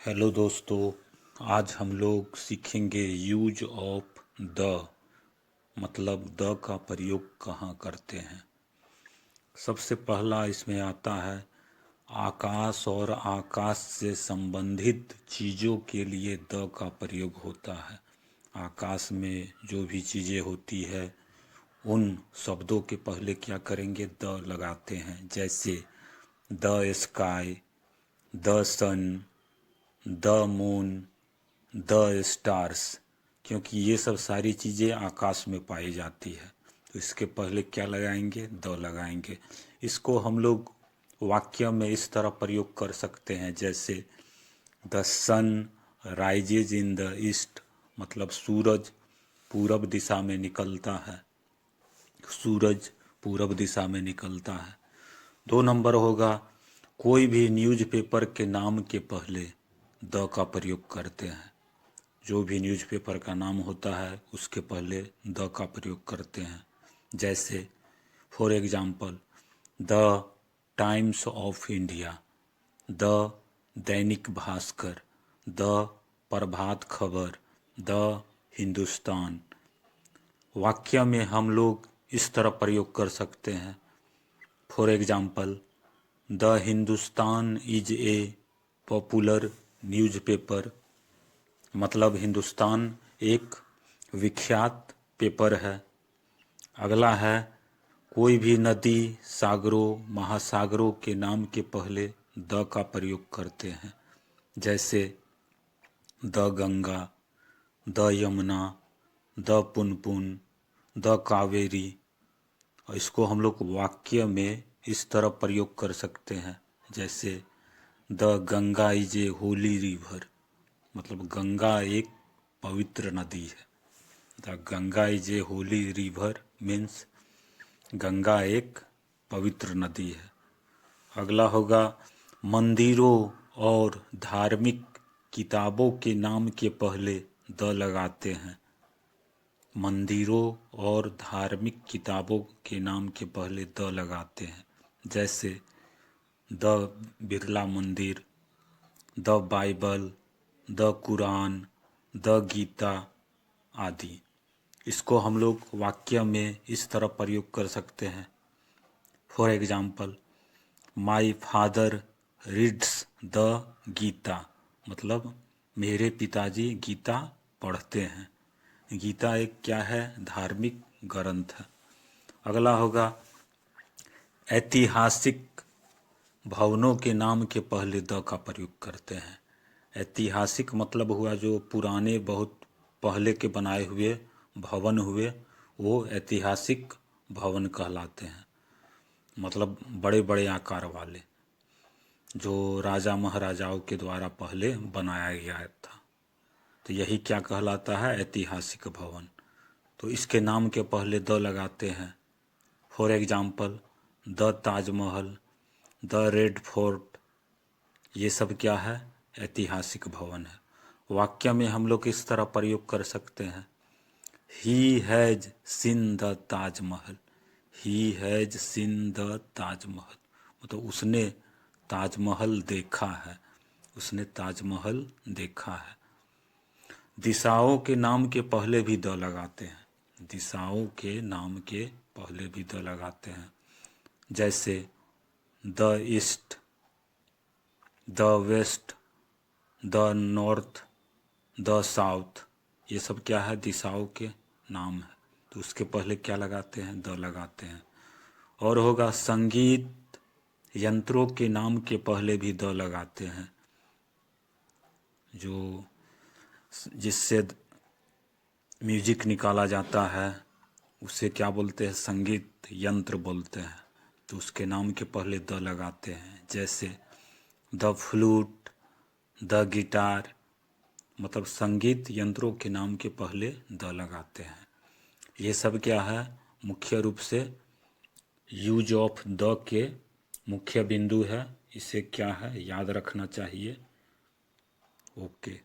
Hello दोस्तों, आज हम लोग सीखेंगे यूज ऑफ द, मतलब द का प्रयोग कहाँ करते हैं। सबसे पहला इसमें आता है आकाश और आकाश से संबंधित चीज़ों के लिए द का प्रयोग होता है। आकाश में जो भी चीज़ें होती है उन शब्दों के पहले क्या करेंगे, द लगाते हैं। जैसे the sky, the sun, the moon, the stars, क्योंकि ये सब सारी चीज़ें आकाश में पाई जाती है तो इसके पहले क्या लगाएंगे, द लगाएंगे। इसको हम लोग वाक्य में इस तरह प्रयोग कर सकते हैं, जैसे the sun rises in the east, मतलब सूरज पूरब दिशा में निकलता है, सूरज पूरब दिशा में निकलता है। 2 नंबर होगा, कोई भी न्यूज़पेपर के नाम के पहले द का प्रयोग करते हैं। जो भी न्यूज़पेपर का नाम होता है उसके पहले द का प्रयोग करते हैं। जैसे for example the times of India, the Dainik Bhaskar, the Prabhat Khabar, the Hindustan. वाक्य में हम लोग इस तरह प्रयोग कर सकते हैं। For example the Hindustan is a popular newspaper, मतलब हिंदुस्तान एक विख्यात पेपर है। अगला है कोई भी नदी सागरों महासागरों के नाम के पहले द का प्रयोग करते हैं। जैसे the Ganga, the Yamuna, the Punpun, the Kaveri. और इसको हम लोग वाक्य में इस तरह प्रयोग कर सकते हैं। जैसे the Ganga is a Holi river, मतलब गंगा एक पवित्र नदी है। The Ganga is a Holi river means Ganga एक पवित्र नदी है। अगला होगा मंदिरों और धार्मिक किताबों के नाम के पहले द लगाते हैं। मंदिरों और धार्मिक किताबों के नाम के पहले द लगाते हैं। जैसे the Birla Mandir, the Bible, the Quran, the Gita आदि। इसको हम लोग वाक्य में इस तरह प्रयोग कर सकते हैं। For example my father reads the Gita, मतलब मेरे पिताजी गीता पढ़ते हैं। गीता एक क्या है, धार्मिक ग्रंथ है। अगला होगा ऐतिहासिक भवनों के नाम के पहले द का प्रयोग करते हैं। ऐतिहासिक मतलब हुआ जो पुराने बहुत पहले के बनाए हुए भवन हुए, वो ऐतिहासिक भवन कहलाते हैं। मतलब बड़े बड़े आकार वाले, जो राजा महाराजाओं के द्वारा पहले बनाया गया था, तो यही क्या कहलाता है, ऐतिहासिक भवन। तो इसके नाम के पहले द लगाते हैं। For example the Taj Mahal, the red fort, ये सब क्या है, ऐतिहासिक भवन है। वाक्य में हम लोग इस तरह प्रयोग कर सकते हैं। He has seen the Taj Mahal, he has seen the Taj Mahal, मतलब उसने ताजमहल देखा है, उसने ताजमहल देखा है। दिशाओं के नाम के पहले भी द लगाते हैं। दिशाओं के नाम के पहले भी द लगाते हैं। जैसे the east, the west, the north, the south, ये सब क्या है, दिशाओं के नाम है, तो उसके पहले क्या लगाते हैं, द लगाते हैं। और होगा संगीत यंत्रों के नाम के पहले भी द लगाते हैं। जो जिससे म्यूजिक निकाला जाता है उसे क्या बोलते हैं, संगीत यंत्र बोलते हैं, तो उसके नाम के पहले द लगाते हैं। जैसे द फ्लूट, द गिटार, मतलब संगीत यंत्रों के नाम के पहले द लगाते हैं। ये सब क्या है, मुख्य रूप से यूज ऑफ द के मुख्य बिंदु है। इसे क्या है, याद रखना चाहिए। ओके।